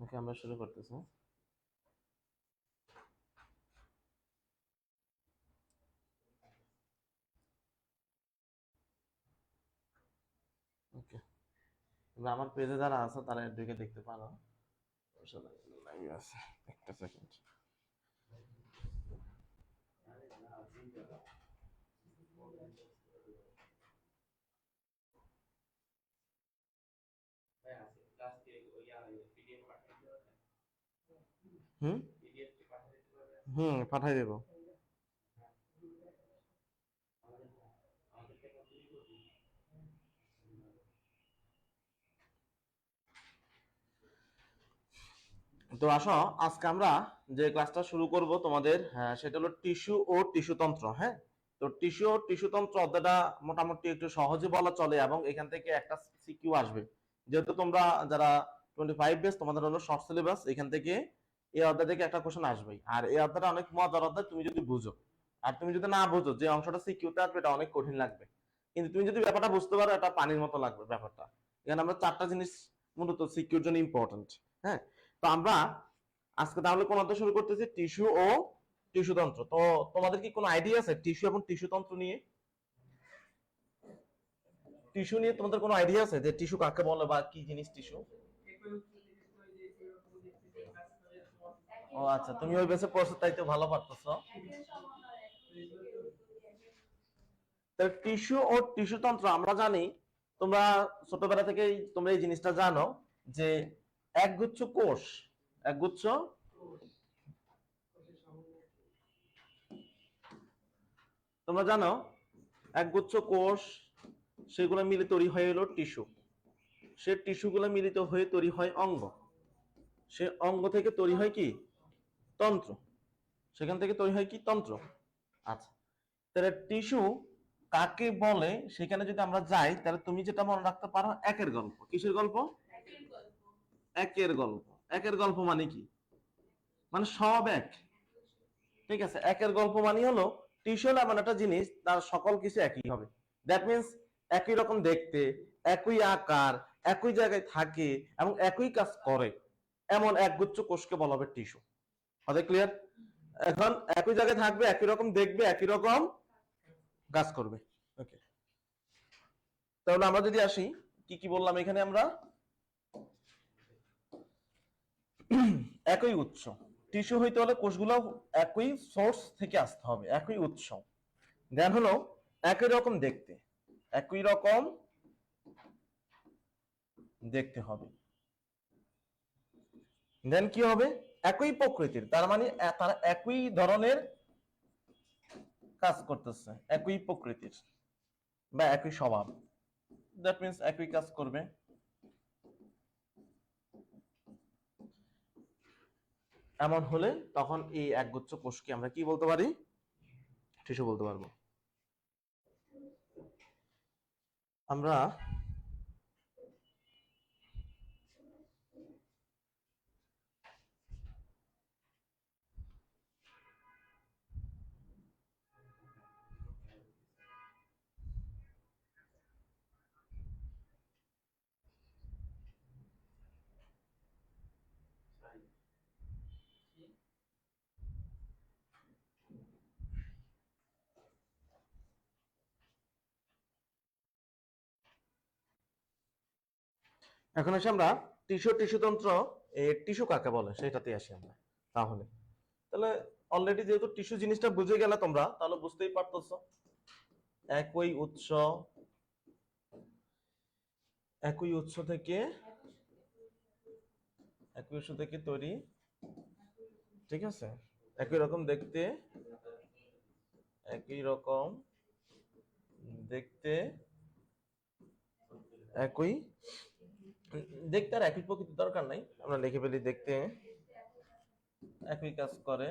ওকে, আমরা শুরু করতেছি। ওকে, তোমরা আমার পেজে যারা আছো তারা এর দিকে দেখতে পারো। লাইভ আছে, একটা সেকেন্ড। হুম হুম, পাঠাই দেবো। তো আসো, আজকে আমরা যে ক্লাসটা শুরু করব তোমাদের, সেটা হলো টিস্যু ও টিস্যু তন্ত্র। হ্যাঁ, তো টিস্যু ও টিস্যু তন্ত্র অধ্যায়টা মোটামুটি একটু সহজে বলা চলে, এবং এখান থেকে একটা সিকিউ আসবে। যেহেতু তোমরা যারা 25 বেস, তোমাদের হলো শর্ট সিলেবাস, এখান থেকে এই অধ্যায় থেকে একটা কোশ্চেন আসবেই। আর এই অধ্যায়টা অনেক মজার অধ্যায় তুমি যদি বুঝো। আর তুমি যদি না বুঝো, যে অংশটা সিকিউতে আসবে এটা অনেক কঠিন লাগবে। কিন্তু তুমি যদি ব্যাপারটা বুঝতে পারো, এটা পানির মতো লাগবে ব্যাপারটা। এখানে আমরা চারটা জিনিস মূলত সিকিউর জন্য ইম্পর্টেন্ট। হ্যাঁ, তো আমরা আজকে তাহলে কোন অধ্যায় শুরু করতেছি? টিস্যু ও টিস্যু তন্ত্র। তো তোমাদের কি কোনো আইডিয়া আছে টিস্যু এবং টিস্যু তন্ত্র নিয়ে? টিস্যু নিয়ে তোমাদের কোনো আইডিয়া আছে যে টিস্যু কাকে বলে বা কি জিনিস টিস্যু? ও আচ্ছা, তুমি ওই বেসে পড়ছো তাই তো ভালো পারতেছো। টিস্যু ও টিস্যু তন্ত্র আমরা জানি, তোমরা ছোটবেলা থেকেই তোমরা এই জিনিসটা জানো যে একগুচ্ছ কোষ, একগুচ্ছ, তোমরা জানো একগুচ্ছ কোষ, সেগুলো মিলে তৈরি হয়ে এলো টিস্যু। সে টিস্যুগুলো মিলিত হয়ে তৈরি হয় অঙ্গ। সে অঙ্গ থেকে তৈরি হয় কি? তন্ত্র। সেখান থেকে তৈরি হয় কি? তন্ত্র। আচ্ছা, তাহলে টিস্যু কাকে বলে সেখানে যদি আমরা যাই, তাহলে তুমি যেটা মনে রাখতে পারো, একের গল্প। কিসের গল্প? একের গল্প। একের গল্প মানে কি? মানে সব এক। ঠিক আছে, একের গল্প মানে হলো টিস্যু এমন একটা জিনিস, তার সকল কিছু একই হবে। দ্যাট মিনস একই রকম দেখতে, একই আকার, একই জায়গায় থাকে এবং একই কাজ করে, এমন একগুচ্ছ কোষকে বলা হবে টিস্যু। হবে ক্লিয়ার? এখন একই জায়গায় থাকবে, একই রকম দেখবে, একই রকম কাজ করবে। ওকে, তাহলে আমরা যদি আসি, কি কি বললাম এখানে আমরা? একই উৎস। টিস্যু হইতে হলে কোষগুলো একই সোর্স থেকে আসতে হবে, একই উৎস। দেন হলো একই রকম দেখতে, একই রকম দেখতে হবে। দেন কি হবে? একই প্রকৃতির, তার মানে তারা একই ধরনের কাজ করতেছে, একই প্রকৃতির বা একই স্বভাব। দ্যাট মিনস একই কাজ করবে। এমন হলে তখন এই একগুচ্ছ কোষকে আমরা কি বলতে পারি? টিস্যু বলতে পারবো। আমরা এখন এসে আমরা টিস্যু টিস্যুতন্ত্র, টিস্যু কাকে বলে সেটাতে আসি আমরা। তাহলে তাহলে অলরেডি যেহেতু টিস্যু জিনিসটা বুঝে গেলে তোমরা, তাহলে বুঝতেই পারতেছো একই উৎস, একই উৎস থেকে, একই উৎস থেকে তৈরি। ঠিক আছে, একই রকম দেখতে, একই রকম দেখতে, একই দেখতে, আর একই প্রকৃতির দরকার নাই, আমরা লিখে ফেলি দেখতে একই কাজ করে।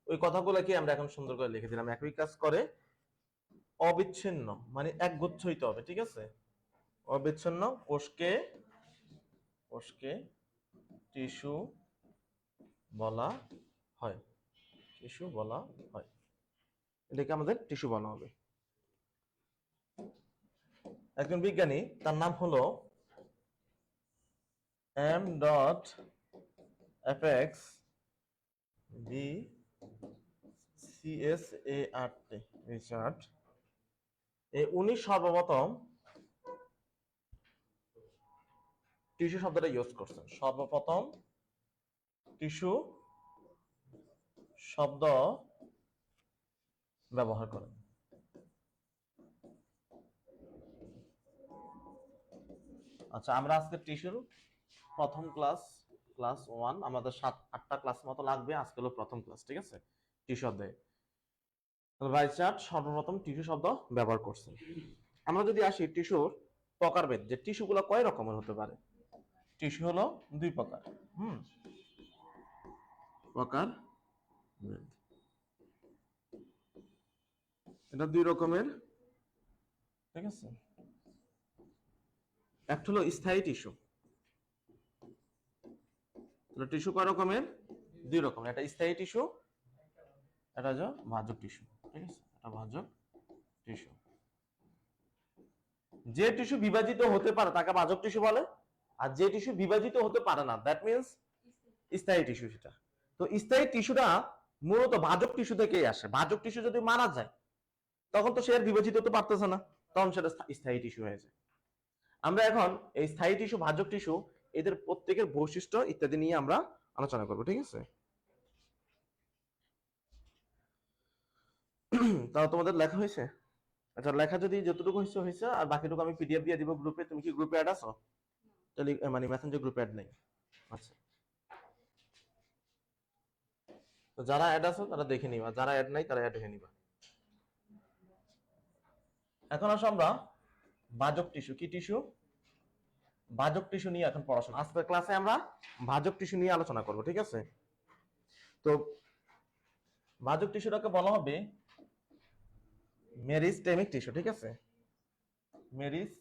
ওই কথাগুলো কি আমরা এখন সুন্দর করে লিখে দিলাম, একই কাজ করে, অবিচ্ছিন্ন মানে এক গুচ্ছ হইতে হবে। ঠিক আছে, অবিচ্ছিন্ন কোষকে, কোষকে টিস্যু বলা হয়, টিস্যু বলা হয়। এটাকে আমাদের টিস্যু বলা হবে। একজন বিজ্ঞানী, তার নাম হলো M dot FX B CSART Richard উনি সর্বপ্রথম টিস্যু শব্দটা ইউজ করছেন। সর্বপ্রথম টিস্যু শব্দ ব্যবহার করেন। আচ্ছা, আমরা আজকে টিস্যুর প্রথম ক্লাস 1, আমাদের 7-8টা ক্লাস মতো লাগবে। আজকে হলো প্রথম ক্লাস, ঠিক আছে? টিস্যু অধ্যায়ে রাইচার্ড সর্বপ্রথম টিস্যু শব্দ ব্যবহার করছেন। আমরা যদি আসি টিস্যুর প্রকারভেদ, যে টিস্যুগুলো কয় রকমের হতে পারে। টিস্যু হলো 2 প্রকার। প্রকার এটা 2 রকমের, ঠিক আছে? একটা হলো স্থায়ী টিস্যু। টিস্যু কয় রকমের? 2 রকমের। একটা স্থায়ী টিস্যু, এটা হচ্ছে ভাজক টিস্যু, ঠিক আছে? এটা ভাজক টিস্যু। যে টিস্যু বিভাজিত হতে পারে তাকে ভাজক টিস্যু বলে, আর যে টিস্যু বিভাজিত হতে পারে না দ্যাট মিন্স স্থায়ী টিস্যু। সেটা তো স্থায়ী টিস্যুটা মূলত ভাজক টিস্যু থেকেই আসে। ভাজক টিস্যু যদি মারা যায় তখন তো সে আর বিভাজিত হতে পারতেছে না, তখন সেটা স্থায়ী টিস্যু হয়ে যায়। আমরা এখন এই স্থায়ী টিস্যু, ভাজক টিস্যু, এদের প্রত্যেকের বৈশিষ্ট্য ইত্যাদি নিয়ে আমরা আলোচনা করব, ঠিক আছে? তাও তোমাদের লেখা হয়েছে? আচ্ছা, লেখা যদি যতটুকু হয়েছে হয়েছে, আর বাকিটুকু আমি পিডিএফ দিয়ে দিব গ্রুপে। তুমি কি গ্রুপে অ্যাড আছো? মানে মেসেঞ্জার গ্রুপে অ্যাড নেই? আচ্ছা, তো যারা অ্যাড আছো তারা দেখে নিবা, যারা অ্যাড নাই তারা অ্যাড হয়ে নিবা। এখন আসো আমরা ভাজক টিস্যু। কি টিস্যু? ভাজক টিস্যু নিয়ে এখন পড়াশোনা। আজকের ক্লাসে আমরা ভাজক টিস্যু নিয়ে আলোচনা করব, ঠিক আছে? তো ভাজক টিস্যুটাকে বলা হবে মেরিস্টেমিক টিস্যু, ঠিক আছে? মেরিস্টেমিক,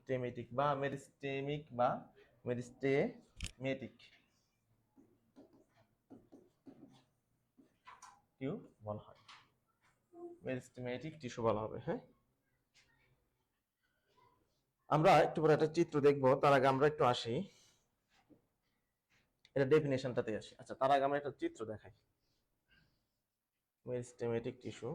টেমেটিক বা মেরিস্টেমিক বা মেরিস্টেমেটিক টিস্যু বলা হয়। মেরিস্টেমেটিক টিস্যু বলা হবে। হ্যাঁ, আমরা একটু পরে একটা চিত্র দেখব। তার আগে আমরা একটু আসি, এটা ডেফিনেশনটাতে আসি। আচ্ছা, তার আগে আমরা একটা চিত্র দেখাই। মেরিস্টেমেটিক টিস্যু,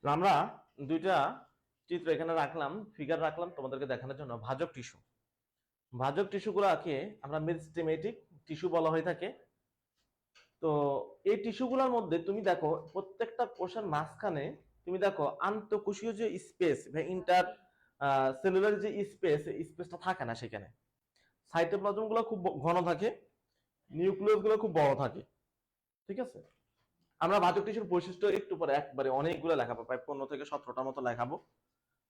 আমরা দুইটা চিত্র এখানে রাখলাম, ফিগার রাখলাম তোমাদেরকে দেখানোর জন্য। ভাজক টিস্যু, ভাজক টিস্যুগুলোকে আমরা মেরিস্টেমেটিক টিস্যু বলা হয়ে থাকে। তো এই টিস্যুগুলোর মধ্যে তুমি দেখো প্রত্যেকটা কোষের মাঝখানে তুমি দেখো আন্তঃকোষীয় যে স্পেস বা ইন্টার সেলুলার যে স্পেসটা থাকে না সেখানে। সাইটোপ্লাজম গুলো খুব ঘন থাকে, নিউক্লিয়াস গুলো খুব বড় থাকে, ঠিক আছে? আমরা ভাজক টিস্যুর বৈশিষ্ট্য একটু পরে একবারে অনেকগুলো লেখাবো, প্রায় 15 থেকে 17টার মতো লেখাবো।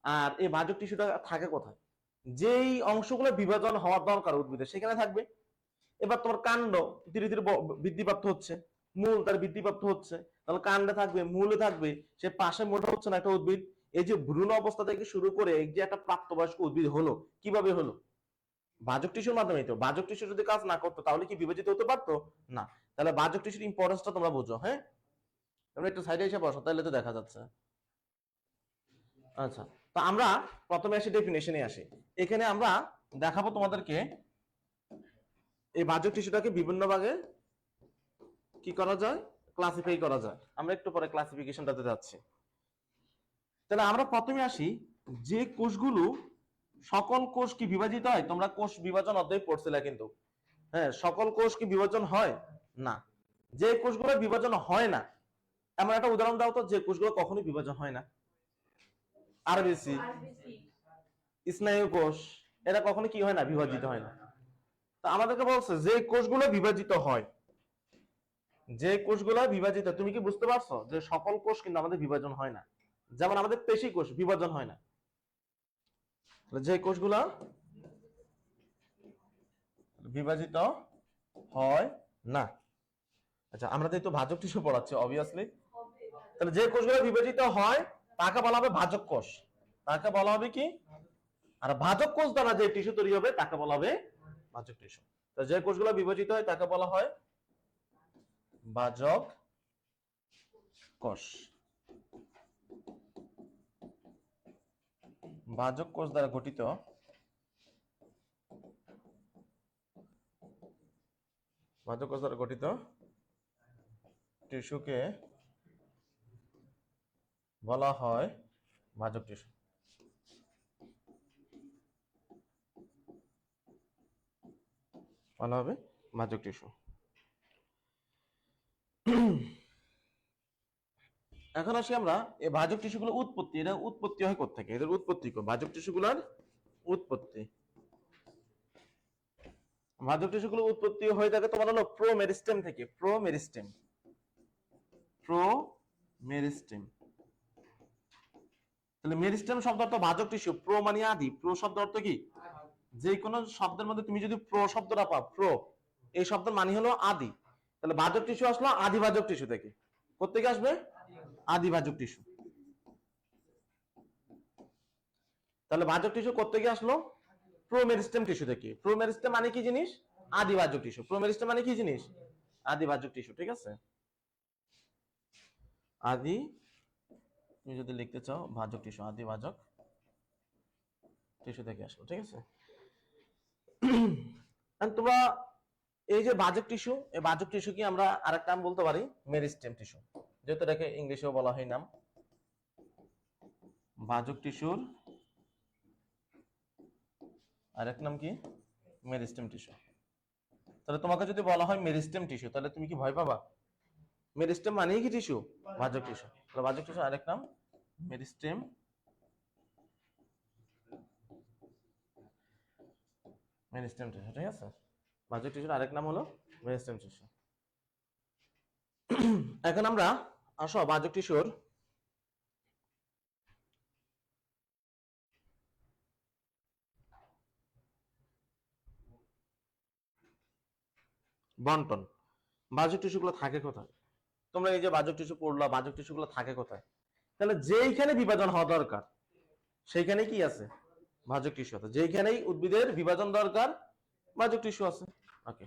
আর এই ভাজক টিস্যুটা থাকে কোথায়? যেই অংশগুলো বিভাজন হওয়ার দরকার উদ্ভিদের সেখানে থাকবে। এবার তোমার কাণ্ড ধীরে ধীরে বৃদ্ধিপ্রাপ্ত হচ্ছে, মূল তার বৃদ্ধিপ্রাপ্ত হচ্ছে, তাহলে কাণ্ডে থাকবে, মূলে থাকবে, সে পাশে মোটা হচ্ছে না একটা উদ্ভিদ। এই যে ভ্রূণ অবস্থা থেকে শুরু করে এই যে একটা প্রাপ্তবয়স্ক উদ্ভিদ হলো, কিভাবে হলো? ভাজক টিস্যুর মাধ্যমে। তো ভাজক টিস্যু যদি কাজ না করতো তাহলে কি বিভাজিত হতে পারতো না? তাহলে ভাজক টিস্যুর ইম্পর্টেন্সটা তোমরা বুঝো। হ্যাঁ, তোমরা একটু সাইডে এসে বসো, তাহলে তো দেখা যাচ্ছে। আচ্ছা, তো আমরা প্রথমে আসি ডেফিনেশনে আসি। এখানে আমরা দেখাবো তোমাদেরকে এই ভাজক টিস্যুটাকে বিভিন্ন ভাগে কি করা যায়, ক্লাসিফাই করা যায়, আমরা একটু পরে ক্লাসিফিকেশনটাতে যাচ্ছি। তাহলে আমরা প্রথমে আসি যে কোষগুলো, সকল কোষ কি বিভাজিত হয়? তোমরা কোষ বিভাজন অধ্যায় পড়ছিলে কিন্তু, হ্যাঁ, সকল কোষ কি বিভাজন হয় না। যে কোষগুলো বিভাজন হয় না, এমন একটা উদাহরণ দাও তো যে কোষগুলো কখনোই বিভাজন হয় না। আরবিসি, স্নায়ু কোষ, এরা কখনো কি হয় না? বিভাজিত হয় না। তা আমাদেরকে বলছে যে কোষগুলো বিভাজিত হয়, যে কোষগুলো বিভাজিত, তুমি কি বুঝতে পারছো যে সকল কোষ কিন্তু আমাদের বিভাজন হয় না? যেমন আমাদের পেশি কোষ বিভাজন হয় না। যে কোষগুলো বিভাজিত হয় না, আচ্ছা আমরা তো ভাজক টিস্যু পড়াচ্ছি অবভিয়াসলি, তাহলে যে কোষগুলো বিভাজিত হয় তাকে বলা হবে ভাজক কোষ। তাকে বলা হবে কি? আর ভাজক কোষ দ্বারা যে টিস্যু তৈরি হবে তাকে বলা হবে ভাজক টিস্যু। তো যে কোষগুলো বিভাজিত হয় তাকে বলা হয় ভাজক কোষ। ভাজক কোষ দ্বারা গঠিত ভাজক কোষ দ্বারা গঠিত টিস্যুকে বলা হয় ভাজক টিস্যু। বলা হবে ভাজক টিস্যু। এখন আসি আমরা এই ভাজক টিস্যুগুলো উৎপত্তি, এটা উৎপত্তি হয় কোত্থেকে? এদের উৎপত্তি কো ভাজক টিস্যুগুলোর উৎপত্তি। ভাজক টিস্যুগুলো উৎপত্তি হয়ে থাকে তোমার হলো প্রোমেরিস্টেম থেকে। প্রোমেরিস্টেম, প্রোমেরিস্টেম। তাহলে মেরিস্টেম শব্দ অর্থ ভাজক টিস্যু, প্রো মানে আদি, প্রো শব্দ অর্থ কি? যে কোনো শব্দের মধ্যে তুমি যদি প্রো শব্দটা পাও, প্রো এই শব্দের মানে হলো আদি, তাহলে ভাজক টিস্যু আসলো আদি ভাজক টিস্যু থেকে। কোত্থেকে আসবে? আদি ভাজক টিস্যু। তাহলে ভাজক টিস্যু কোত্থেকে আসলো? প্রোমেরিস্টেম টিস্যু থেকে। প্রোমেরিস্টেম মানে কি জিনিস? আদি ভাজক টিস্যু। প্রোমেরিস্টেম মানে কি জিনিস? আদি ভাজক টিস্যু। ঠিক আছে, আদি, তুমি যদি লিখতে চাও ভাজক টিস্যু, আদি ভাজক টিস্যু থেকে আসলো। ঠিক আছে, তোমরা এই যে ভাজক টিস্যু, এই ভাজক টিস্যু কি আমরা আরেকটা নাম বলতে পারি মেরিস্টেম টিস্যু, যেহেতু এটাকে ইংলিশেও বলা হয় নাম ভাজক টিস্যুর আরেক নাম কি? Meristem tissue. তাহলে তোমাকে যদি বলা হয় মেরিস্টেম টিস্যু, তাহলে তুমি কি ভয় পাবা? মেরিস্টেম মানেই কি টিস্যু? ভাজক টিস্যু। তাহলে ভাজক টিস্যু আরেক নাম মেরিস্টেম, মেরিস্টেম টিস্যু। ঠিক আছে, ভাজক টিস্যুর আরেক নাম হলো মেরিস্টেম টিস্যু। এখন আমরা আসো ভাজক টিস্যুর বন্টন। ভাজক টিস্যুগুলো থাকে কোথায়? তোমরা এই যে ভাজক টিস্যু পড়লা, ভাজক টিস্যুগুলো থাকে কোথায়? তাহলে যেইখানে বিভাজন হওয়া দরকার সেইখানে কি আছে? ভাজক টিস্যু আছে। যেখানেই উদ্ভিদের বিভাজন দরকার ভাজক টিস্যু আছে। ওকে,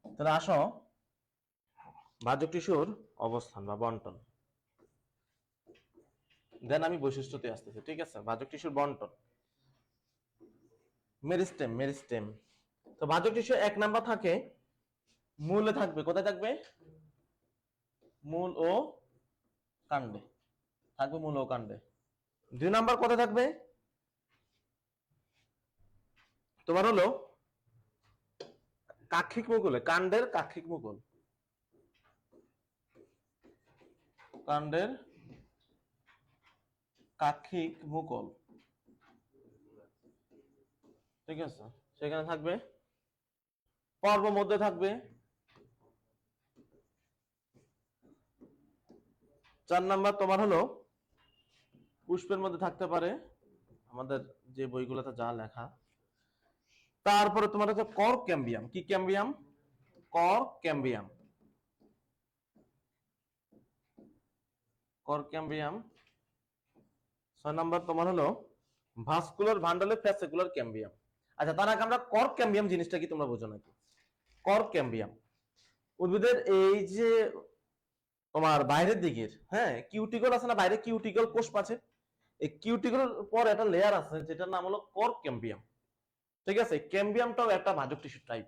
তাহলে আসো ভাজক টিস্যুর অবস্থান বা বন্টন, দেন আমি বৈশিষ্ট্যতে আসতেছি। ঠিক আছে, ভাজক টিস্যুর বন্টন। Meristem, meristem. তো ভাজক টিস্যু এক নাম্বার থাকে মূলে থাকবে। কোথায় থাকবে? মূল ও কাণ্ডে থাকবে, মূল ও কাণ্ডে। দুই নাম্বার কোথায় থাকবে? তোমার হলো কাক্ষিক মুকুলে, কাণ্ডের কাক্ষিক মুকুল, কাণ্ডের কাক্ষিক মুকুল। ঠিক আছে, সেখানে থাকবে। পর্ব মধ্যে থাকবে। 4 নাম্বার তোমার হলো পুষ্পের মধ্যে থাকতে পারে, আমাদের যে বইগুলোতে যা লেখা। তারপরে তোমার হচ্ছে কর ক্যাম্বিয়াম। কি ক্যাম্বিয়াম? কর ক্যাম্বিয়াম, কর ক্যাম্বিয়াম। 6 নাম্বার তোমার হলো ভাস্কুলার ভান্ডালে ফ্যাসিকুলার ক্যাম্বিয়াম। আচ্ছা, তার আগে আমরা কর ক্যাম্বিয়াম জিনিসটা কি তোমরা বোঝো নাকি? কর ক্যাম্বিয়াম উদ্ভিদের এই যে তোমার বাইরের দিকের, হ্যাঁ, কিউটিকল আছে না, বাইরে কিউটিকল কোষ আছে, এই কিউটিকলের পর একটা লেয়ার আছে যেটার নাম হলো কর ক্যাম্বিয়াম। ঠিক আছে, ক্যাম্বিয়ামটাও একটা ভাজক টিস্যু টাইপ।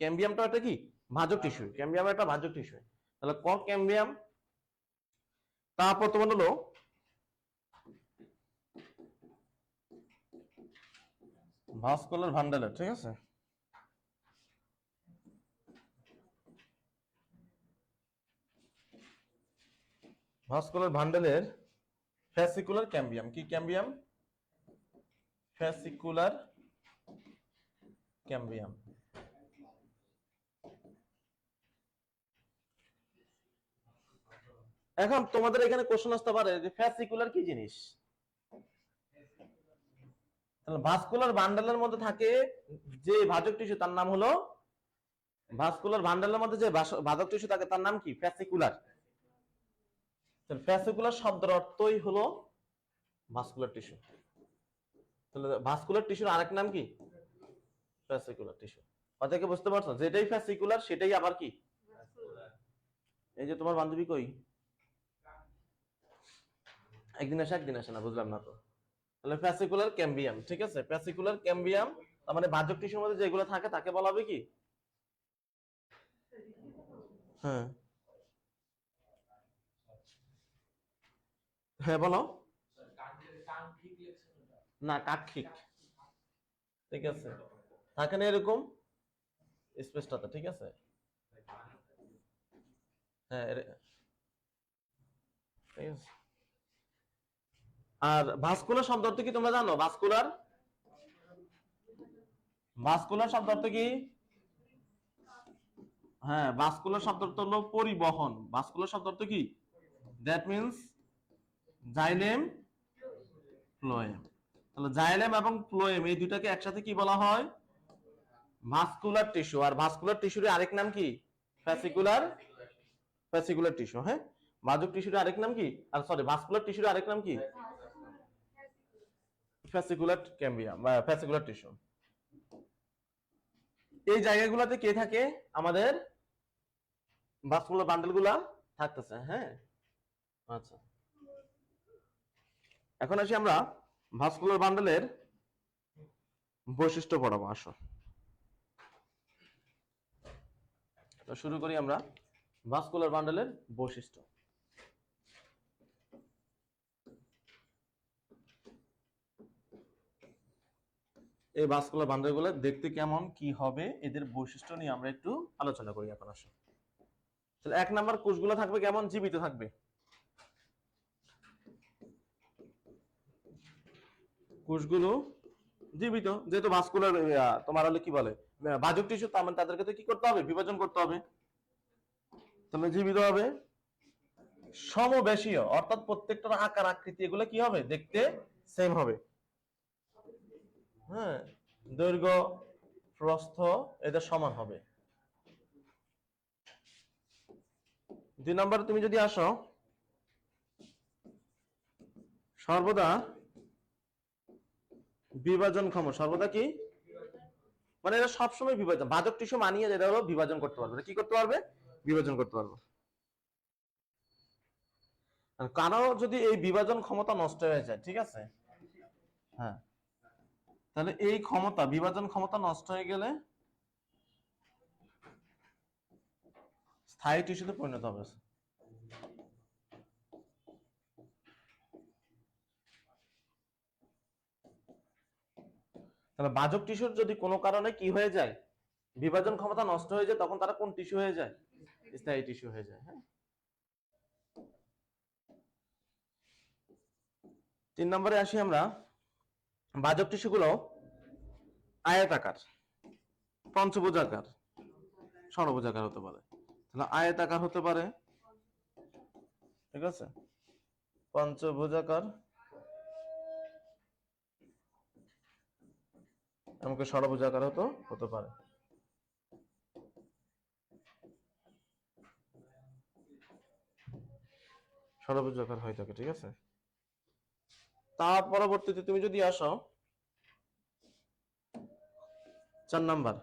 ক্যাম্বিয়ামটাও একটা কি? ভাজক টিস্যু, ক্যাম্বিয়াম একটা ভাজক টিস্যু। তাহলে ক ক্যাম্বিয়াম। তারপর তোমার হলো ভাস্কুলার ভান্ডালের, ঠিক আছে। ভাস্কুলার ভান্ডালের ফ্যাসিকুলার ক্যাম্বিয়াম। কি ক্যাম্বিয়াম? ফ্যাসিকুলার ক্যাম্বিয়াম। এখন তোমাদের এখানে কোশ্চেন আসতে পারে যে ফ্যাসিকুলার কি জিনিস। তাহলে ভাস্কুলার ভান্ডালের মধ্যে থাকে যে ভাজক টিস্যু তার নাম হলো, ভাস্কুলার ভান্ডালের মধ্যে যে ভাজক টিস্যু থাকে তার নাম কি? ফ্যাসিকুলার। ফ্যাসিকুলার শব্দের অর্থই হলো ভাস্কুলার টিস্যু। তাহলে ভাস্কুলার টিস্যুর আরেক নাম কি? ফ্যাসিকুলার টিস্যু। কথা কি বুঝতে পারছো? যেটাই ফ্যাসিকুলার সেটাই আবার কি? এই যে তোমার বান্ধবী কই? একদিন আসে না, বুঝলাম না তো। তাহলে ফ্যাসিকুলার ক্যাম্বিয়াম, ঠিক আছে। ফ্যাসিকুলার ক্যাম্বিয়াম তার মানে ভাজক টিস্যুর মধ্যে যেগুলো থাকে তাকে বলা হবে কি? হ্যাঁ হ্যাঁ বলো। না, কাক্ষিক, ঠিক আছে। থাকে না এরকম স্পেসটাতে, ঠিক আছে। হ্যাঁ ঠিক আছে। আর ভাস্কুলার শব্দ অর্থ কি তোমরা জানো? ভাস্কুলার, ভাস্কুলার শব্দ অর্থ কি? হ্যাঁ, ভাস্কুলার শব্দ অর্থ হলো পরিবহন। ভাস্কুলার শব্দ অর্থ কি? That means xylem phloem. তাহলে জাইলেম এবং ফ্লোয়েম এই দুটাকে একসাথে কি বলা হয়? Vascular tissue. আর ভাস্কুলার টিস্যুর আরেক নাম কি? ফ্যাসিকুলার, ফ্যাসিকুলার টিস্যু। হ্যাঁ, ভাজক টিস্যুর আরেক নাম কি? আর সরি, ভাস্কুলার টিস্যুর আরেক নাম কি? ফ্যাসিকুলার ক্যাম্বিয়াম বা ফ্যাসিকুলার টিস্যু। এই জায়গাগুলোতে কে থাকে? আমাদের ভাস্কুলার বান্ডেলগুলা থাকতেছে। হ্যাঁ, আচ্ছা। এখন আসি আমরা ভাস্কুলার বান্ডেলের বৈশিষ্ট্য পড়াবো। আসো তো শুরু করি আমরা ভাস্কুলার বান্ডেলের বৈশিষ্ট্য। এই ভাস্কুলার বান্ডেলগুলো দেখতে কেমন, কি হবে, এদের বৈশিষ্ট্য নিয়ে আমরা একটু আলোচনা করি এখন। আসো, তাহলে 1 নাম্বার, কোষগুলো থাকবে কেমন? জীবিত থাকবে। কোষগুলো জীবিত, যেহেতু ভাস্কুলার তোমার হলে কি বলে ভাজক টিস্যু, তার মানে তাদেরকে তো কি করতে হবে? বিভাজন করতে হবে। তাহলে জীবিত হবে। সমবেশীয়, অর্থাৎ প্রত্যেকটার আকার আকৃতি এগুলো কি হবে? দেখতে সেম হবে। হ্যাঁ, দৈর্ঘ্য প্রস্থ এদের সমান হবে। 2 নম্বরে তুমি যদি আসো, সর্বদা বিভাজনক্ষম। সর্বদা কি মানে? এরা সবসময় বিভাজন, ভাজক টিস্যু মানিয়ে যেটা হলো বিভাজন করতে পারবে। কি করতে পারবে? বিভাজন করতে পারবে। কারো যদি এই বিভাজন ক্ষমতা নষ্ট হয়ে যায়, ঠিক আছে, হ্যাঁ, তাহলে এই ক্ষমতা, বিভাজন ক্ষমতা নষ্ট হয়ে গেলে স্থায়ী টিস্যুতে পরিণত হবে। তাহলে ভাজক টিস্যুর যদি কোনো কারণে কি হয়ে যায়, বিভাজন ক্ষমতা নষ্ট হয়ে যায়, তখন তারা কোন টিস্যু হয়ে যায়? স্থায়ী টিস্যু হয়ে যায়। হ্যাঁ, 3 নম্বরে আসি আমরা। ভাজক টিস্যুগুলো আয়তাকার, পঞ্চভুজাকার, ষড়ভুজাকার হতে পারে। তাহলে আয়তাকার হতে পারে, ঠিক আছে, পঞ্চভুজাকার, এমনকি ষড়ভুজাকার হতে পারে। ষড়ভুজাকার হয়ে থাকে, ঠিক আছে। তার পরবর্তীতে তুমি যদি আসো 4 নাম্বার,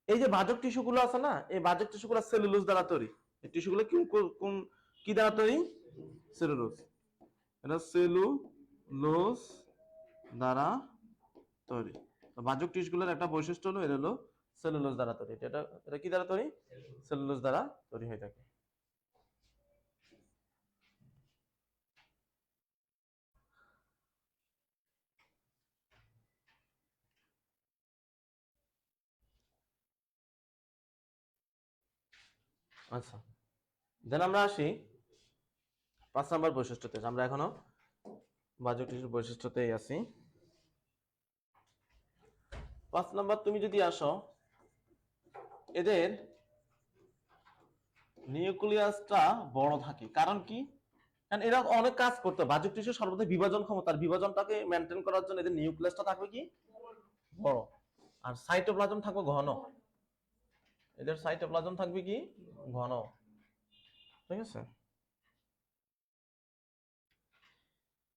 এই যে ভাজক টিস্যুগুলো আছে না, এই ভাজক টিস্যুগুলো সেলুলোজ দ্বারা তৈরি। এই টিস্যুগুলো কি দ্বারা তৈরি? সেলুলোজ। এটা সেলুলোজ দ্বারা তৈরি। ভাজক টিস্যুগুলোর একটা বৈশিষ্ট্য হলো, এর হলো সেলুলোজ দ্বারা তৈরি। এটা এটা কি দ্বারা তৈরি? সেলুলোজ দ্বারা তৈরি হয়ে থাকে। আচ্ছা, দেন আমরা আসি 5 নম্বর বৈশিষ্ট্যতে। আমরা এখনো বাহ্যিক টিস্যুর বৈশিষ্ট্যতেই আছি। 5 নম্বর, তুমি যদি আসো, এদের নিউক্লিয়াসটা বড় থাকে। কারণ কি? কারণ এরা অনেক কাজ করতে, বাহ্যিক টিস্যু সর্বদা বিভাজন ক্ষমতার বিভাজনটাকে মেনটেন করার জন্য এদের নিউক্লিয়াসটা থাকবে কি বড়, আর সাইটোপ্লাজম থাকবে ঘন। এদের সাইটোপ্লাজম থাকবে কি ঘন, ঠিক আছে।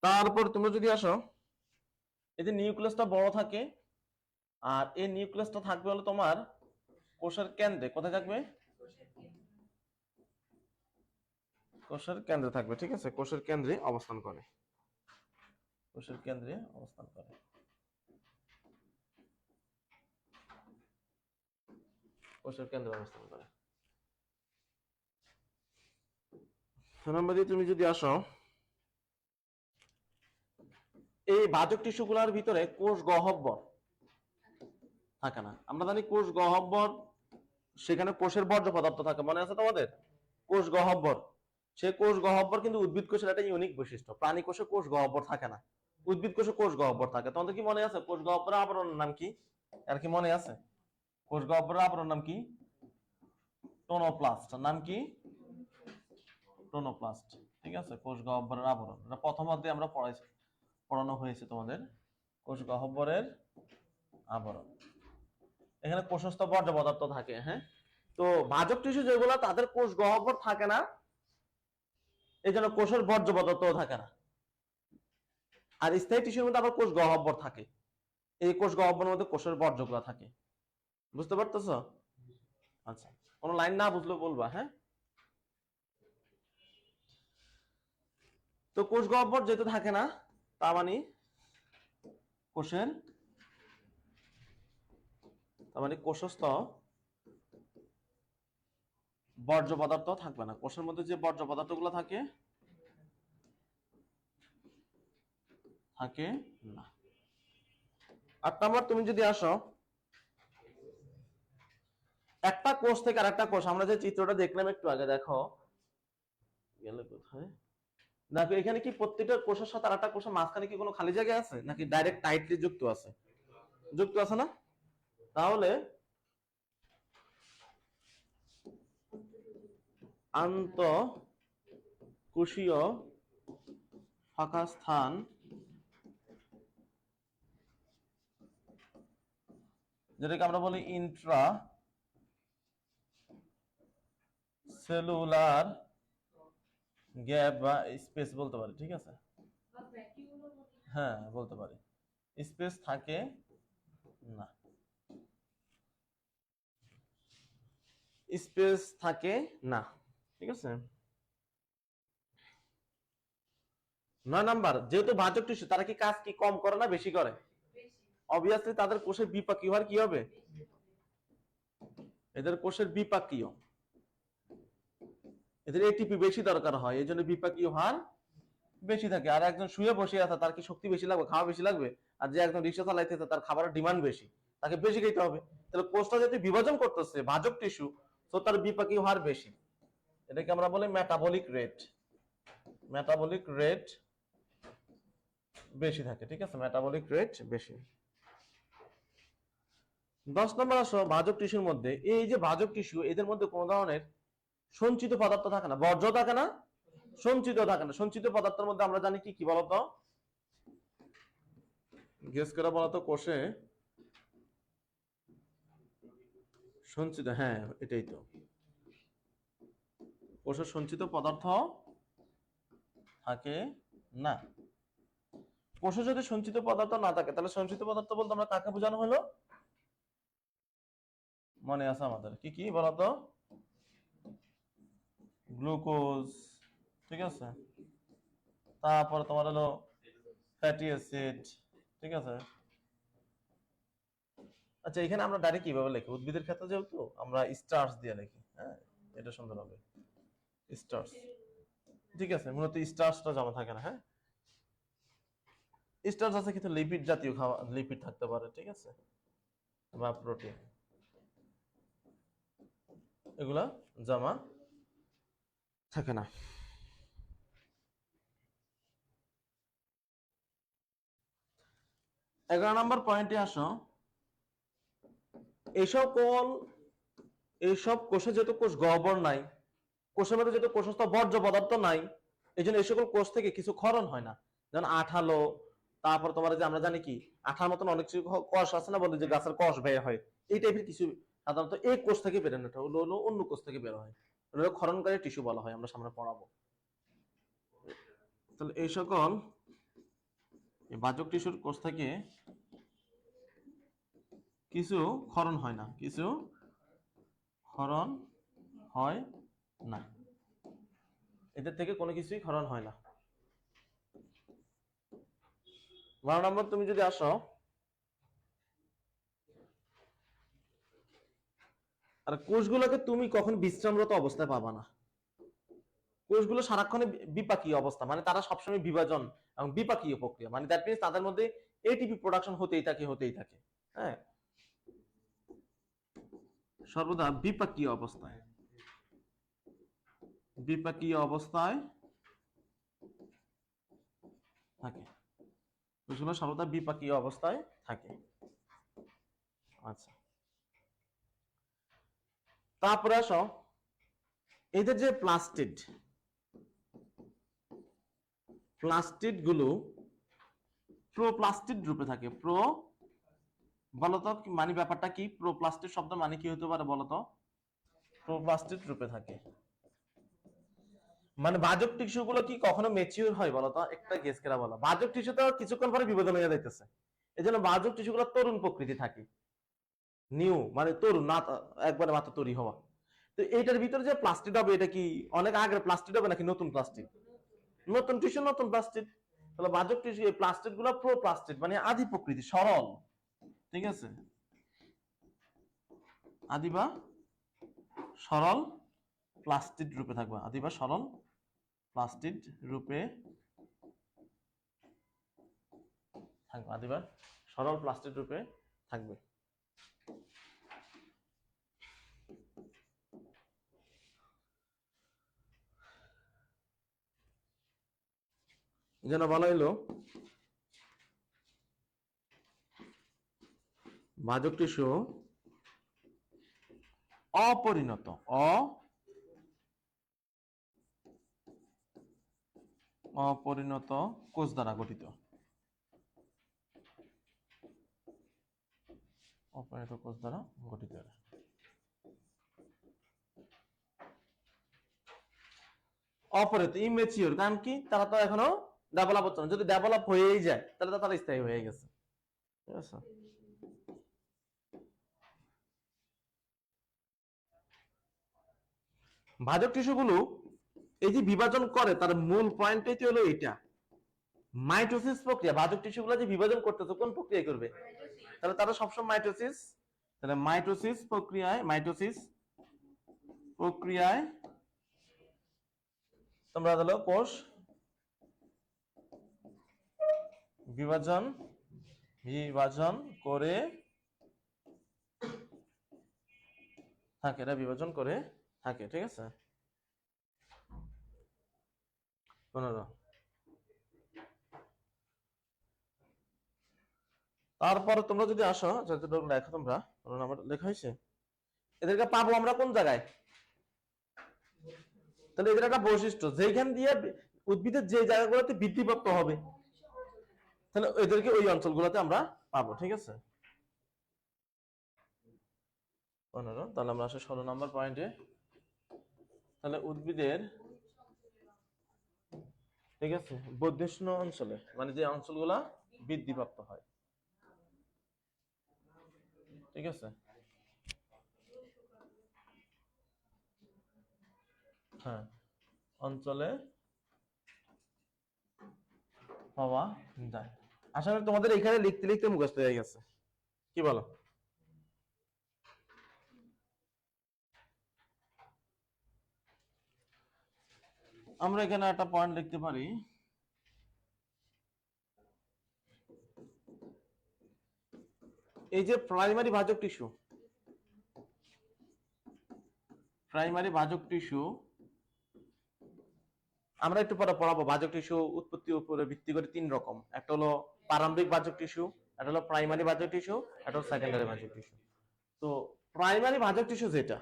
তারপর তোমরা যদি আসো, এদের নিউক্লিয়াসটা বড় থাকে, আর এই নিউক্লিয়াসটা থাকবে হলো তোমার কোষের কেন্দ্রে। কোথায় থাকবে? কোষের কেন্দ্রে থাকবে, ঠিক আছে। কোষের কেন্দ্রে অবস্থান করে, কোষের কেন্দ্রে অবস্থান করে। কোষের কেন্দ্রে অবস্থান করে। তুমি যদি আসো, এই বাহ্যিক টিস্যুগুলোর ভিতরে কোষ গহ্বর থাকে না। আমরা জানি কোষ গহ্বর, সেখানে কোষের বর্জ্য পদার্থ থাকে, মনে আছে তোমাদের? কোষ গহ্বর, সে কোষ গহ্বর কিন্তু উদ্ভিদ কোষের একটা ইউনিক বৈশিষ্ট্য। প্রাণী কোষে কোষ গহ্বর থাকে না, উদ্ভিদ কোষে কোষ গহ্বর থাকে। তোমাদের কি মনে আছে কোষ গহ্বরের আবরণের নাম কি? আর কি মনে আছে কোষ গহ্বরের আবরণের নাম কি? টোনোপ্লাস্ট। নাম কি? টোনোপ্লাস্ট, ঠিক আছে। কোষ গহ্বরের আবরণ, এটা প্রথম অধ্যায়ে আমরা পড়ানো হয়েছে তোমাদের, কোষ গহ্বরের আবরণ। এখানে কোষস্থ বর্জ্য পদার্থ থাকে। হ্যাঁ, তো ভাজক টিস্যু যেগুলো, তাদের কোষ গহ্বর থাকে না, এই জন্য কোষের বর্জ্য পদার্থ থাকে না। আর স্থায়ী টিস্যুর মধ্যে আবার কোষ গহ্বর থাকে, এই কোষ গহ্বরের মধ্যে কোষের বর্জ্যগুলো থাকে। বুঝতে পারতেছো? আচ্ছা, কোনো লাইন না বুঝলে বলবা। হ্যাঁ, তো কোষ গহ্বর যেহেতু থাকে না, তার মানে কোষের, তার মানে কোষস্থ বর্জ্য পদার্থ থাকবে না। কোষের মধ্যে যে বর্জ্য পদার্থগুলো থাকে থাকে না। 8 নম্বর, তুমি যদি আসো, একটা কোষ থেকে আরেকটা কোষ, আমরা যে চিত্রটা দেখলাম একটু আগে, দেখো গেলে কোথায়, দেখো এখানে কি প্রত্যেকটা কোষের সাথে আরেকটা কোষের মাঝখানে কি কোনো খালি জায়গা আছে, নাকি ডাইরেক্ট টাইটলি যুক্ত আছে? যুক্ত আছে না? তাহলে আন্তঃকোষীয় ফাঁকা স্থান যেটাকে আমরা বলি ইন্ট্রা সেলুলার গ্যাপ বা স্পেস বলতে পারি, ঠিক আছে। হ্যাঁ, বলতে পারি স্পেস থাকে না, স্পেস থাকে না, ঠিক আছে। 9 নাম্বার, যেহেতু ভাজক টিস্যু, তারা কি কাজ কি কম করে না বেশি করে? অবভিয়াসলি তাদের কোষের বিপাকীয় হার কি হবে? এদের কোষের বিপাকীয়, এদের এটিপি বেশি দরকার হয়, এই জন্য বিপাকীয় হার বেশি থাকে। আর একজন শুয়ে বসে আছে, তার কি শক্তি বেশি লাগবে, খাওয়া বেশি লাগবে? আর যে একজন রিক্সা চালাইতেছে, তার খাবারের ডিমান্ড বেশি, তাকে বেশি খেতে হবে। তাহলে কোষটা যদি বিভাজন করতেছে ভাজক টিস্যু, তো তার বিপাকীয় হার বেশি। এটাকে আমরা বলি মেটাবলিক রেট। মেটাবলিক রেট বেশি থাকে, ঠিক আছে। মেটাবলিক রেট বেশি। 10 নম্বর আসো, ভাজক টিস্যুর মধ্যে, এই যে ভাজক টিস্যু, এদের মধ্যে কোন ধরনের সঞ্চিত পদার্থ থাকে না, বর্জ্য থাকে না, সঞ্চিত থাকে না। সঞ্চিত পদার্থের মধ্যে আমরা জানি কি কি বলতো, গেস করে বলতো, কোষে সঞ্চিত, হ্যাঁ এটাই তো, কোষের সঞ্চিত পদার্থ থাকে না। কোষে যদি সঞ্চিত পদার্থ না থাকে, তাহলে সঞ্চিত পদার্থ বলতে আমরা কাকে বোঝানো হলো? মনে আছে আমাদের কি কি বলতো? গ্লুকোজ, ঠিক আছে। তারপর তোমার হলো ফ্যাটি অ্যাসিড, ঠিক আছে। আচ্ছা, এখানে আমরা ডাইরেক্ট কিভাবে লিখি? উদ্ভিদের ক্ষেত্রে যেহেতু আমরা স্টার্স দিয়ে লিখি, হ্যাঁ, এটা সুন্দর হবে, স্টার্স। ঠিক আছে, মূলত স্টার্সটা জমা থাকে না, হ্যাঁ। স্টার্স আছে কিন্তু লিপিড জাতীয় খাবার, লিপিড থাকতে পারে, ঠিক আছে, বা প্রোটিন, এগুলা জমা থাকে না। এগারো নম্বর পয়েন্টে আসো। এইসব কোষে যেহেতু কোষ গহ্বর নাই, কোষের মধ্যে যেহেতু কোষস্থ বর্জ্য পদার্থ নাই, এই জন্য এই সকল কোষ থেকে কিছু ক্ষরণ হয় না। যেমন আঠালো, তারপর তোমার যে আমরা জানি কি আঠার মতন অনেক কিছু কোষ আছে না, বলে যে গাছের কোষ বের হয়, এই টাইপের কিছু সাধারণত এই কোষ থেকে বেরোনো, এটা হলো অন্য কোষ থেকে বের হয়, ওটা ক্ষরণকারী টিস্যু বলা হয়, আমরা সামনে পড়াবো। তাহলে এই সকল বাহ্যক টিস্যুর কোষ থেকে কিছু ক্ষরণ হয় না, কিছু ক্ষরণ হয় না, এদের থেকে কোনো কিছুই ক্ষরণ হয় না। 12 নম্বর তুমি যদি আসো, আর কোষগুলোকে তুমি কখন বিশ্রামরত অবস্থায় পাবা না। কোষগুলো সারাক্ষণে বিপাকীয় অবস্থা, মানে তারা সবসময় বিভাজন এবং বিপাকীয় প্রক্রিয়া, মানে দ্যাট মিনস তাদের মধ্যে এটিপি প্রোডাকশন হতেই থাকে, হ্যাঁ, সর্বদা বিপাকীয় অবস্থায়, বিপাকীয় অবস্থায় থাকে, কোষগুলো সর্বদা বিপাকীয় অবস্থায় থাকে। আচ্ছা, তারপরে আসো, এদের যে প্লাস্টিড, প্লাস্টিড গুলো প্রোপ্লাস্টিড রূপে থাকে। বলতো মানে ব্যাপারটা কি? প্রোপ্লাস্টিড শব্দ মানে কি হতে পারে বলতো? প্রোপ্লাস্টিড রূপে থাকে মানে বাহ্যক টিস্যু গুলো কি কখনো ম্যাচিউর হয় বলতো? একটা গেস করে বলো। বাহ্যক টিস্যু তো কিছুক্ষণ পরে বিভাজন হয়ে যাইতেছে, এই জন্য বাহ্যক টিস্যু গুলো তরুণ প্রকৃতি থাকে, নিউ মানে তরুণ, না একবারে মাত্র তৈরি হওয়া। তো এইটার ভিতরে যে প্লাস্টিড হবে, এটা কি অনেক আগের প্লাস্টিড হবে নাকি নতুন প্লাস্টিড? নতুন টিস্যু, নতুন প্লাস্টিড। তাহলে বাহ্যক টিস্যু এই প্লাস্টিড গুলো প্রোপ্লাস্টিড মানে আদি প্রকৃতি, সরল, ঠিক আছে, আদি বা সরল প্লাস্টিড রূপে থাকবে, আদি বা সরল প্লাস্টিড রূপে থাকবে, আদি বা সরল প্লাস্টিড রূপে থাকবে। যেন বলা হইলো বাহ্যক টিস্যু অপরিণত অপরিণত কোষ দ্বারা গঠিত, অপরিণত কোষ দ্বারা গঠিত। অপরিণত ইমেচিওর, কারণ কি তারা তো এখনো ডেভেলপ হচ্ছে না, যদি ডেভেলপ হয়েই যায় তাহলে তো তারা স্থায়ী হয়ে গেছে, ঠিক আছে। ভাজক টিস্যুগুলো এই যে বিভাজন করে, তার মূল পয়েন্টই হলো এটা, মাইটোসিস প্রক্রিয়া। ভাজক টিস্যুগুলো যে বিভাজন করতেছে কোন প্রক্রিয়ায় করবে? তাহলে তারা সবসময় মাইটোসিস, তাহলে মাইটোসিস প্রক্রিয়ায় তোমরা হলো কোষ বিভাজন করে থাকে, এটা বিভাজন করে থাকে, ঠিক আছে। 15। তারপরে তোমরা যদি আসো, যতটুকু লেখো তোমরা, নাম্বার লেখা হয়েছে, এদেরকে পাবো আমরা কোন জায়গায়? তাহলে এদের একটা বৈশিষ্ট্য, যেখান দিয়ে উদ্ভিদের যে জায়গাগুলোতে বৃদ্ধিপ্রাপ্ত হবে, তাহলে এদেরকে ওই অঞ্চলগুলোতে আমরা পাবো, ঠিক আছে। 15। তাহলে আমরা আসি 16 নম্বর পয়েন্টে। তাহলে উদ্ভিদের, ঠিক আছে, বর্ধিষ্ণু অঞ্চলে মানে যে অঞ্চলগুলা বৃদ্ধিপ্রাপ্ত হয়, ঠিক আছে, হ্যাঁ, অঞ্চলে পাওয়া যায়। আশা করি তোমাদের এখানে লিখতে লিখতে মুখস্থ হয়ে গেছে, কি বলো? আমরা এখানে একটা পয়েন্ট লিখতে পারি, এই যে প্রাইমারি ভাজক টিস্যু, আমরা একটু পরে পড়াবো। ভাজক টিস্যু উৎপত্তির উপরে ভিত্তি করে 3 রকম, একটা হলো প্রারম্ভিক ভাজক টিস্যু, একটা হলো প্রাইমারি ভাজক টিস্যু, একটা হলো সেকেন্ডারি ভাজক টিস্যু। তো প্রাইমারি ভাজক টিস্যু যেটা,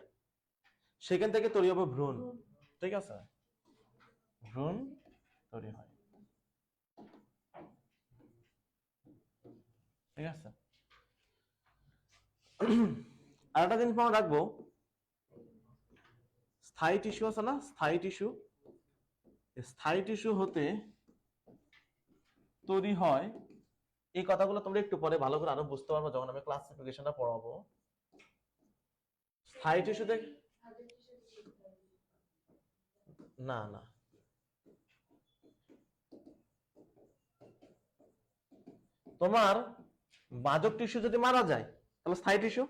সেখান থেকে তৈরি হবে ভ্রূণ, ঠিক আছে, ভ্রূণ তৈরি হয়, ঠিক আছে। আর একটা জিনিস মনে রাখবো, স্থায়ী টিস্যু আছে না, স্থায়ী টিস্যু হতে তৈরি হয়, এই কথাগুলো তোমরা একটু পরে ভালো করে আরো বুঝতে পারবো যখন আমি ক্লাসিফিকেশনটা পড়াবো। স্থায়ী টিস্যু থেকে না না, তোমার ভাজক টিস্যু যদি মারা যায় তাহলে স্থায়ী টিস্যু,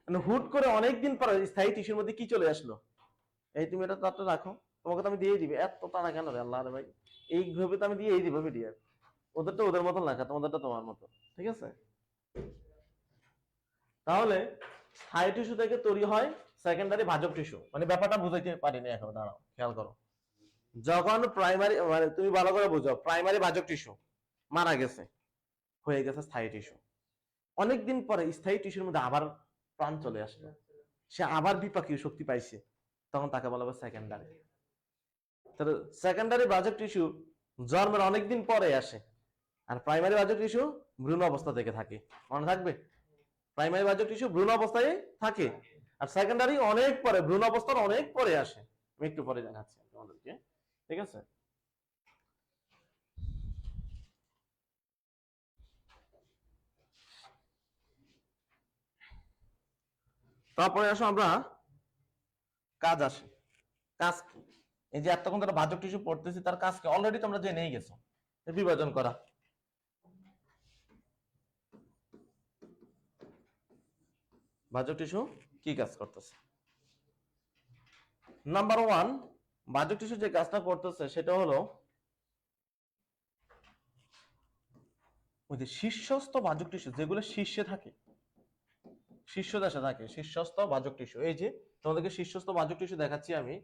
মানে হুট করে অনেকদিন পরে স্থায়ী টিস্যুর মধ্যে কি চলে আসলো, এই তুমি এটা তারটা রাখো, তোমাকে তো আমি দিয়ে দিবে, এত টানা কেন রে আল্লাহ রে ভাই, এইভাবে তো আমি দিয়েই দিব ভিডিও, ওদেরটা ওদের মতন লেখা, তোমাদেরটা তোমার মতো, ঠিক আছে। তাহলে স্থায়ী টিস্যু থেকে তৈরি হয় সেকেন্ডারি ভাজক টিস্যু, মানে ব্যাপারটা বুঝাইতে পারিনি এখন, দাঁড়াও খেয়াল করো। যখন প্রাইমারি, মানে তুমি ভালো করে বুঝো, প্রাইমারি ভাজক টিস্যু মারা গেছে, হয়ে গেছে স্থায়ী টিস্যু, অনেকদিন পরে স্থায়ী টিস্যুর মধ্যে আবার প্রাণ চলে আসলো, সে আবার বিপাকীয় শক্তি পাইছে, তখন তাকে বলা হবে সেকেন্ডারি। তাহলে সেকেন্ডারি ভাজক টিস্যু জন্মের অনেকদিন পরে আসে, আর প্রাইমারি ভাজক টিস্যু ভ্রূণ অবস্থা থেকে থাকে, মনে থাকবে, প্রাইমারি ভাজক টিস্যু ভ্রূণ অবস্থায় থাকে, আর সেকেন্ডারি অনেক পরে, ভ্রূণ অবস্থার অনেক পরে আসে, আমি একটু পরে জানাচ্ছি তোমাদেরকে, ঠিক আছে। তারপরে আসো আমরা কাজ আসে, কাজ কি, এই যে এতক্ষণ ধরে ভাজক টিস্যু পড়তেছি, তার কাজ কি অলরেডি তোমরা জেনেই গেছো, বিভাজন করা। ভাজক টিস্যু কি কাজ করতেছে, নাম্বার 1, ভাজক টিস্যু যে কাজটা করতেছে সেটা হলো ওই যে শীর্ষস্থ ভাজক টিস্যু, যেগুলো শীর্ষে থাকে, শীর্ষ দেশে থাকে, শীর্ষস্থ ভাজক টিস্যু, এই যে তোমাদেরকে শীর্ষস্থ ভাজক টিস্যু দেখাচ্ছি আমি,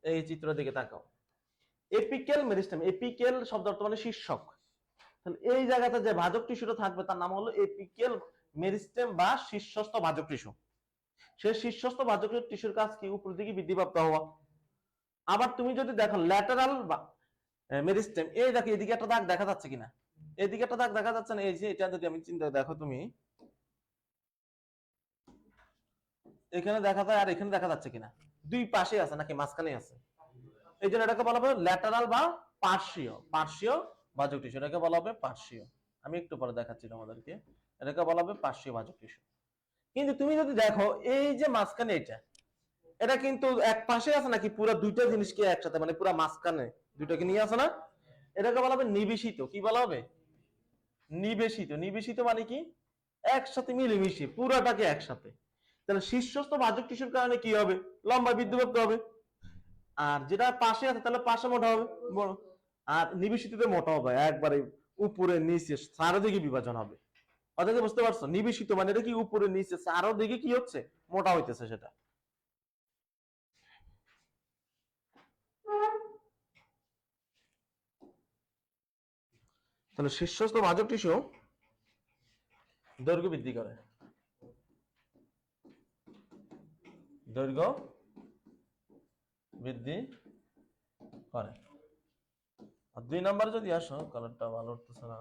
এই চিত্রের দিকে তাকাও, এপিক্যাল মেরিস্টেম, এপিক্যাল শব্দ অর্থ মানে শীর্ষক, তাহলে এই জায়গাতে যে ভাজক টিস্যুটা থাকবে তার নাম হলো এপিক্যাল মেরিস্টেম বা শীর্ষস্থ ভাজক টিস্যু। সেই শীর্ষস্থ ভাজক টিস্যুর কাজ কি, উপর দিকে বৃদ্ধিপ্রাপ্ত হওয়া। আবার তুমি যদি দেখো ল্যাটারাল মেরিস্টেম, এই দেখো এদিকে একটা দাগ দেখা যাচ্ছে কিনা, এদিকে একটা দাগ দেখা যাচ্ছে না, এই যে এটা যদি আমি চিন্তা দেখো তুমি, এখানে দেখা যায় আর এখানে দেখা যাচ্ছে কিনা, দুই পাশে আছে নাকি মাঝখানে আছে, এই জন্য এটাকে বলা হবে ল্যাটারাল বা পার্শ্বীয়, ভাজক টিস্যু, এটাকে বলা হবে পার্শ্বীয়, আমি একটু পরে দেখাচ্ছি তোমাদেরকে, এটাকে বলা হবে পার্শ্বীয় ভাজক টিস্যু। কিন্তু তুমি যদি দেখো এই যে মাঝখানে এটা কিন্তু এক পাশে আছে নাকি পুরো দুইটা জিনিসকে একসাথে, মানে পুরো মাঝখানে দুইটাকে নিয়ে আছে না, এটাকে বলা হবে নিবেশিত, কি বলা হবে, নিবেশিত। নিবেশিত মানে কি, একসাথে মিলেমিশে পুরাটাকে একসাথে। তাহলে শীর্ষস্থ ভাজক টিস্যুর কারণে কি হবে, লম্বা বৃদ্ধিপ্রাপ্ত হবে, আর যেটা পাশে আছে তাহলে পাশে মোটা হবে, বড়, আর নিবেশিততে মোটা হবে, একবারে উপরে নিচে চারদিকে বিভাজন হবে। অর্থাৎ বুঝতে পারছো, নিবেশিত মানে এটা কি উপরে নিচে চারদিকে কি হচ্ছে, মোটা হইতেছে সেটা। তাহলে শীর্ষস্থ ভাজক টিস্যু দৈর্ঘ্য বৃদ্ধি করে, দৈর্ঘ্য বৃদ্ধি করে। আর 2 নম্বরে যদি আসো, কালারটা ভালো হতেছে না,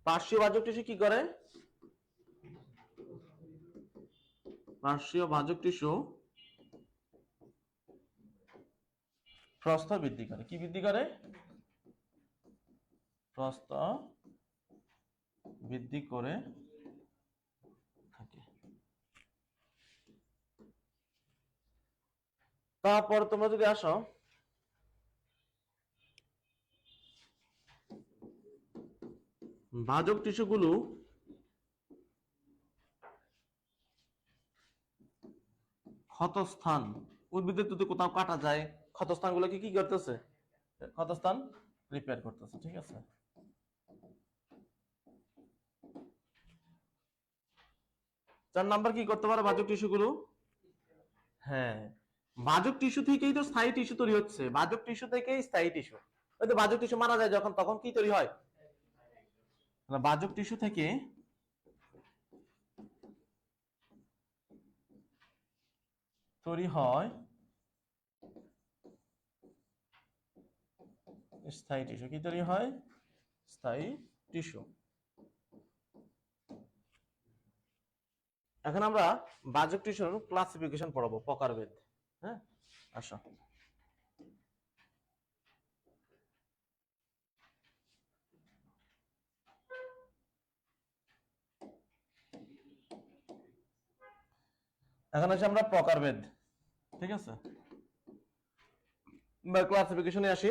পার্শ্বীয় ভাজক টিস্যু কি করে, পার্শ্বীয় ভাজক টিস্যু প্রস্থ বৃদ্ধি করে, কি বৃদ্ধি করে, প্রস্থ বৃদ্ধি করে থাকে। তারপর তোমরা যদি আসো ভাজক টিস্যুগুলো ক্ষতস্থান, উদ্ভিদের যদি কোথাও কাটা যায় ক্ষতস্থানগুলোকে কি করতেছে? ক্ষতস্থান রিপেয়ার করতেছে। ঠিক আছে, 4 নাম্বার কি করতে পারে বাজক টিস্যুগুলো? হ্যাঁ, বাজক টিস্যু থেকেই তো স্থায়ী টিস্যু তৈরি হচ্ছে, বাজক টিস্যু থেকেই স্থায়ী টিস্যু। ওই তো বাজক টিস্যু মারা যায় যখন, তখন কি তৈরি হয়? বাজক টিস্যু থেকে তৈরি হয় স্থায়ী টিস্যু। কি তৈরি হয়? স্থায়ী টিস্যু। এখন আমরা বাজক টিস্যুর ক্লাসিফিকেশন পড়াবো, প্রকারভেদ। হ্যাঁ, আসো। এখন আছে আমরা প্রকারভেদ। ঠিক আছে, বা ক্লাসিফিকেশনে আসি।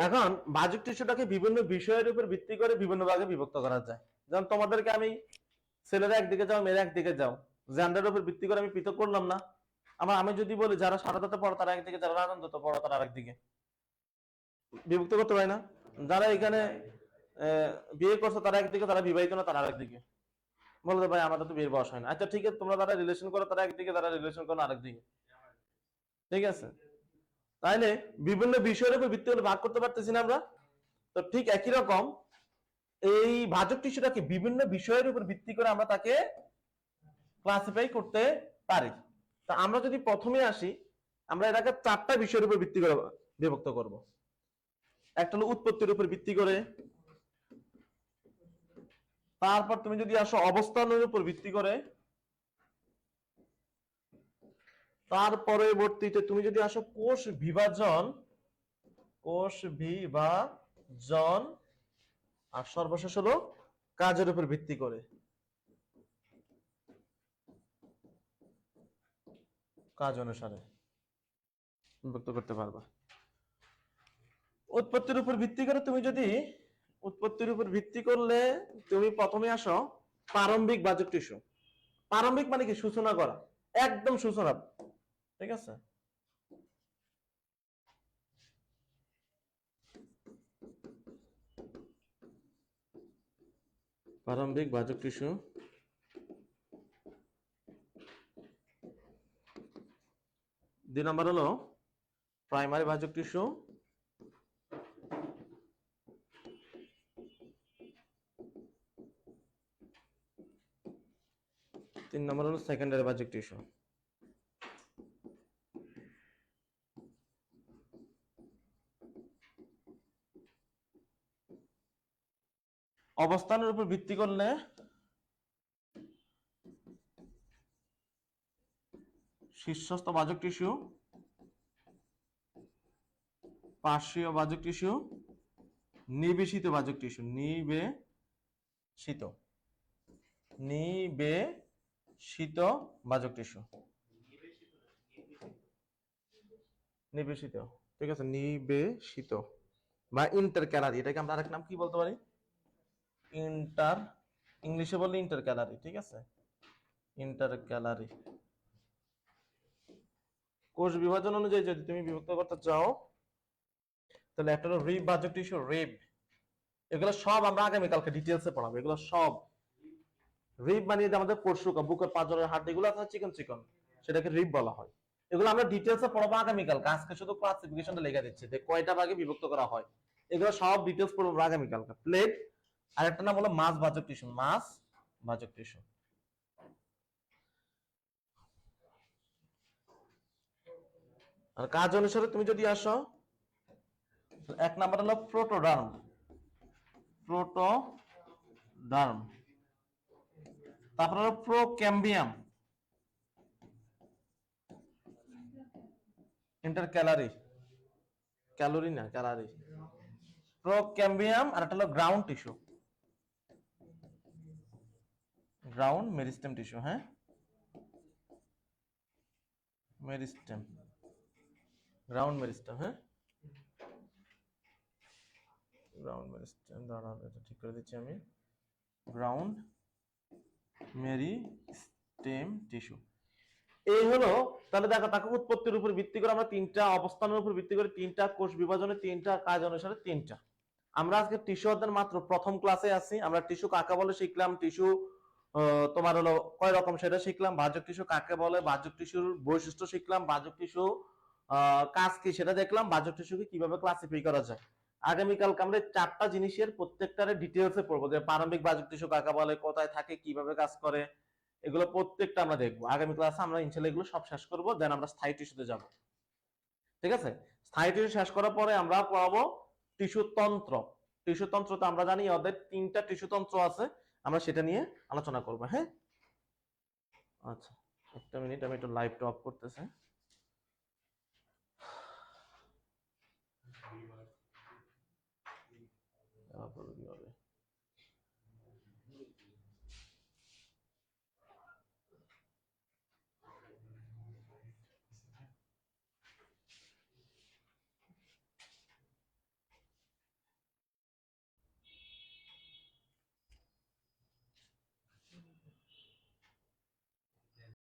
এখন বাজক টিস্যুটাকে বিভিন্ন বিষয়ের উপর ভিত্তি করে বিভিন্ন ভাগে বিভক্ত করা যায়। যেমন তোমাদেরকে আমি ছেলেরা একদিকে যাও, মেয়েরা একদিকে যাও, জেন্ডারের উপর ভিত্তি করে আমি পৃথক করলাম না? আমি যদি বলি যারা সারদাতে পড়ো তারা একদিকে, যারা আনন্দতে পড়ো তারা আরেকদিকে, বিভক্ত করতে পারি না? যারা এখানে বিয়ে করছো তারা একদিকে, তারা বিবাহিত না তারা আরেকদিকে। বলতে ভাই আমাদের তো বিয়ের বয়স হয় না। আচ্ছা ঠিক আছে, তোমরা যারা রিলেশন করো তারা একদিকে, যারা রিলেশন করো আরেকদিকে। ঠিক আছে, তাইলে বিভিন্ন বিষয়ের উপর ভিত্তি করে ভাগ করতে পারতেছি না আমরা? তো ঠিক একই রকম এই ভাজক টিস্যুটাকে বিভিন্ন বিষয়ের উপর ভিত্তি করে আমরা তাকে ক্লাসিফাই করতে পারি। তা আমরা যদি প্রথমে আসি, আমরা এটাকে 4টা বিষয়ের উপর ভিত্তি করে বিভক্ত করব। একটা হলো উৎপত্তির উপর ভিত্তি করে, তারপর তুমি যদি আসো অবস্থানের উপর ভিত্তি করে, তার পরবর্তীতে তুমি যদি আসো কোষ বিভাজন, কোষ বিভাজন, আর সর্বশেষ হলো কাজের উপর ভিত্তি করে, কাজ অনুসারে বিভক্ত করতে পারবা। উৎপত্তির উপর ভিত্তি করে তুমি যদি, উৎপত্তির উপর ভিত্তি করলে তুমি প্রথমে আসো প্রারম্ভিক বাজক টিস্যু। প্রারম্ভিক মানে কি? সূচনা করা, একদম সূচনা। ঠিক আছে, প্রারম্ভিক বাজক টিস্যু। 2 নম্বর হলো প্রাইমারি বাজক টিস্যু। 3 নম্বর হলো সেকেন্ডারি বাজক টিস্যু। অবস্থানের উপর ভিত্তি করলে শীর্ষস্থ বাজক টিস্যু, পার্শ্বীয় বাজক টিস্যু, নিবেশিত বাজক টিস্যু, নিবেশিত, নিবেশিত বাজক টিস্যু, নিবেশিত। ঠিক আছে, নিবেশিত বা ইন্টার ক্যালারি, এটাকে আমরা আরেক নাম কি বলতে পারি? ইন্টার, ইংলিশে বললে ইন্টার ক্যালারি। ঠিক আছে, ইন্টার ক্যালারি। কোষ বিভাজন অনুযায়ী যদি তুমি বিভক্ত করতে চাও, তাহলে একটা হলো রিব বাজক টিস্যু, রিব। এগুলো সব আমরা আগামীকালকে ডিটেলসে পড়াবো। এগুলো সব রিব মানে আমাদের পরশুকা, বুকের পাঁজরের হাড়, এগুলো আছে চিকন চিকন, সেটাকে রিব বলা হয়। এগুলো আমরা ডিটেলসে পড়াবো আগামীকালকে। আজকে শুধু ক্লাসিফিকেশনটা লেখা দিচ্ছে যে কয়টা ভাগে বিভক্ত করা হয়। এগুলো সব ডিটেলস পড়বো আগামীকালকে। প্লেট, আর একটা নাম হলো মাছ বাজক টিস্যু, মাছ বাজক টিস্যু। আর কাজ অনুসারে তুমি যদি আসো, 1 নাম্বার হলো প্রোটোডার্ম, প্রোটোডার্ম। তারপর হলো প্রোক্যাম্বিয়াম, ইন্টার ক্যালারি, ক্যালোরি না ক্যালারি, প্রোক্যাম্বিয়াম। আর একটা হলো ground tissue, ground meristem tissue. হ্যাঁ, মেরিস্টেম, গ্রাউন্ড মেরিস্টেম। হ্যাঁ, গ্রাউন্ড মেরি স্টেম, দাঁড়ান এটা ঠিক করে দিচ্ছি আমি। গ্রাউন্ড মেরি স্টেম টিস্যু, এই হলো। তাহলে দেখো তাকে উৎপত্তির উপর ভিত্তি করে আমরা তিনটা অবস্থানের উপর ভিত্তি করে তিনটা কোষ বিভাজনে তিনটা কাজ অনুসারে তিনটা। আমরা আজকে টিস্যু অধ্যয়ন মাত্র প্রথম ক্লাসে আছি। আমরা টিস্যু কাকে বলে শিখলাম, টিস্যু তোমার হলো কয় রকম সেটা শিখলাম, বাহ্যিক টিস্যু কাকে বলে, বাহ্যিক টিস্যুর বৈশিষ্ট্য শিখলাম, বাহ্যিক টিস্যু কাজ কি সেটা দেখলাম, বাহ্যিক টিস্যুকে কিভাবে ক্লাসিফাই করা যায়। আগামীকালকে আমরা চারটা জিনিসের প্রত্যেকটারে ডিটেলসে পড়বো, যে প্রারম্ভিক বাহ্যিক টিস্যু কাকে বলে, কোথায় থাকে, কিভাবে কাজ করে, এগুলো প্রত্যেকটা আমরা দেখবো। আগামী ক্লাসে আমরা ইনশাআল্লাহ এগুলো সব শেষ করবো, দেন আমরা স্থায়ী টিস্যুতে যাব। ঠিক আছে, স্থায়ী টিস্যু শেষ করার পরে আমরা পড়াবো টিস্যু তন্ত্র। টিস্যু তন্ত্রতে আমরা জানি ওদের তিনটা টিস্যু তন্ত্র আছে, আমরা সেটা নিয়ে আলোচনা করবো। হ্যাঁ, আচ্ছা একটা মিনিট, আমি একটু লাইভটা অফ করতেছি। কি হবে